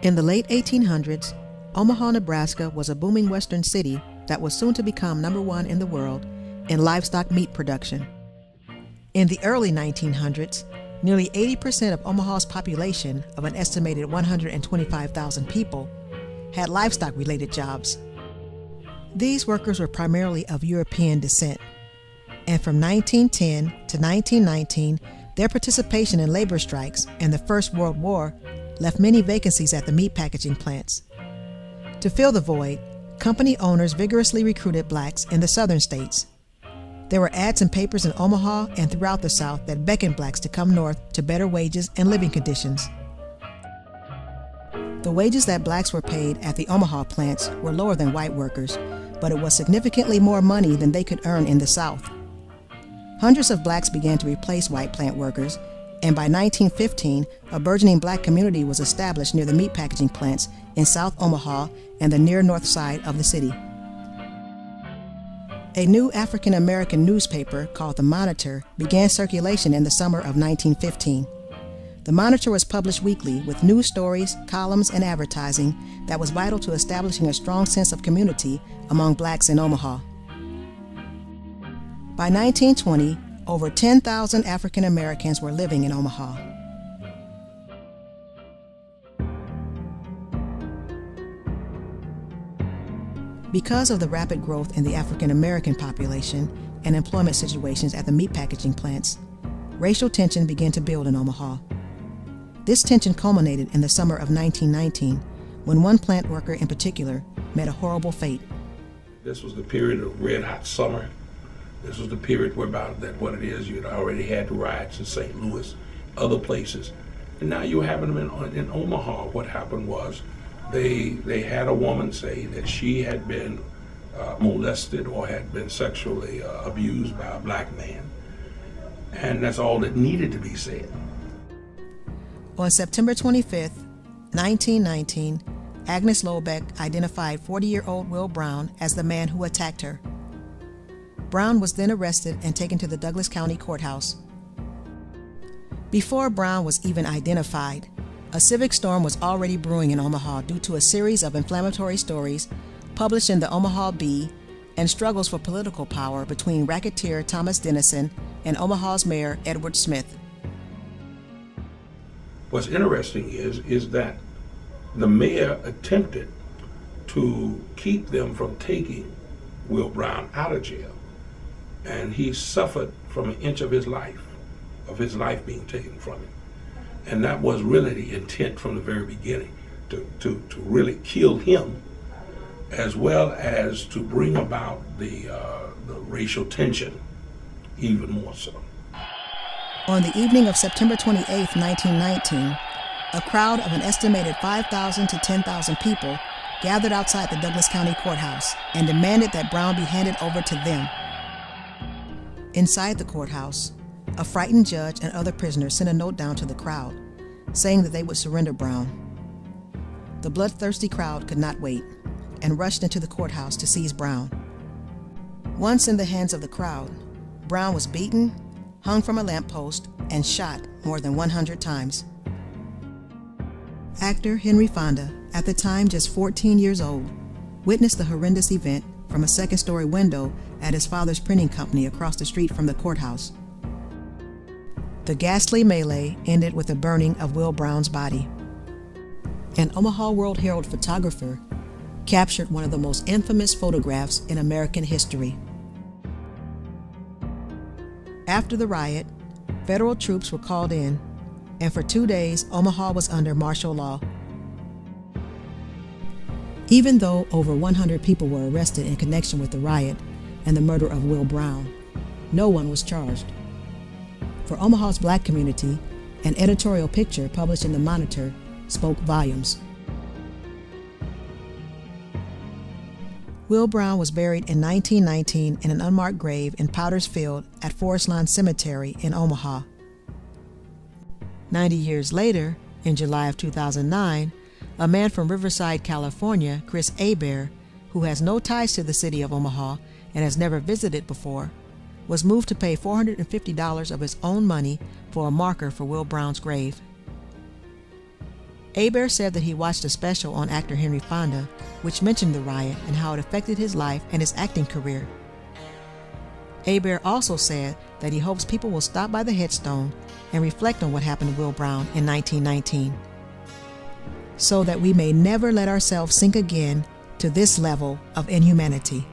In the late 1800s, Omaha, Nebraska was a booming western city that was soon to become #1 in the world in livestock meat production. In the early 1900s, nearly 80% of Omaha's population of an estimated 125,000 people had livestock-related jobs. These workers were primarily of European descent, and from 1910 to 1919, their participation in labor strikes and the First World War left many vacancies at the meat packaging plants. To fill the void, company owners vigorously recruited blacks in the southern states. There were ads in papers in Omaha and throughout the South that beckoned blacks to come north to better wages and living conditions. The wages that blacks were paid at the Omaha plants were lower than white workers, but it was significantly more money than they could earn in the South. Hundreds of blacks began to replace white plant workers, and by 1915, a burgeoning black community was established near the meat packaging plants in South Omaha and the near north side of the city. A new African-American newspaper called The Monitor began circulation in the summer of 1915. The Monitor was published weekly with news stories, columns, and advertising that was vital to establishing a strong sense of community among blacks in Omaha. By 1920, over 10,000 African Americans were living in Omaha. Because of the rapid growth in the African American population and employment situations at the meat packaging plants, racial tension began to build in Omaha. This tension culminated in the summer of 1919, when one plant worker in particular met a horrible fate. This was the period of red hot summer. This was the period whereby that what it is, you'd already had the riots in St. Louis, other places, and now you're having them in Omaha. What happened was they had a woman say that she had been molested or had been sexually abused by a black man, and that's all that needed to be said. On September 25, 1919, Agnes Lobeck identified 40-year-old Will Brown as the man who attacked her. Brown was then arrested and taken to the Douglas County Courthouse. Before Brown was even identified, a civic storm was already brewing in Omaha due to a series of inflammatory stories published in the Omaha Bee and struggles for political power between racketeer Thomas Dennison and Omaha's mayor Edward Smith. What's interesting is that the mayor attempted to keep them from taking Will Brown out of jail, and he suffered from an inch of his life being taken from him. And that was really the intent from the very beginning, to really kill him, as well as to bring about the racial tension even more so. On the evening of September 28, 1919, a crowd of an estimated 5,000 to 10,000 people gathered outside the Douglas County Courthouse and demanded that Brown be handed over to them. Inside the courthouse, a frightened judge and other prisoners sent a note down to the crowd, saying that they would surrender Brown. The bloodthirsty crowd could not wait and rushed into the courthouse to seize Brown. Once in the hands of the crowd, Brown was beaten, hung from a lamppost, and shot more than 100 times. Actor Henry Fonda, at the time just 14 years old, witnessed the horrendous event from a second-story window at his father's printing company across the street from the courthouse. The ghastly melee ended with the burning of Will Brown's body. An Omaha World Herald photographer captured one of the most infamous photographs in American history. After the riot, federal troops were called in, and for 2 days, Omaha was under martial law. Even though over 100 people were arrested in connection with the riot and the murder of Will Brown, no one was charged. For Omaha's black community, an editorial picture published in the Monitor spoke volumes. Will Brown was buried in 1919 in an unmarked grave in Powder's Field at Forest Lawn Cemetery in Omaha. 90 years later, in July of 2009, a man from Riverside, California, Chris Hebert, who has no ties to the city of Omaha and has never visited before, was moved to pay $450 of his own money for a marker for Will Brown's grave. Hebert said that he watched a special on actor Henry Fonda, which mentioned the riot and how it affected his life and his acting career. Hebert also said that he hopes people will stop by the headstone and reflect on what happened to Will Brown in 1919, so that we may never let ourselves sink again to this level of inhumanity.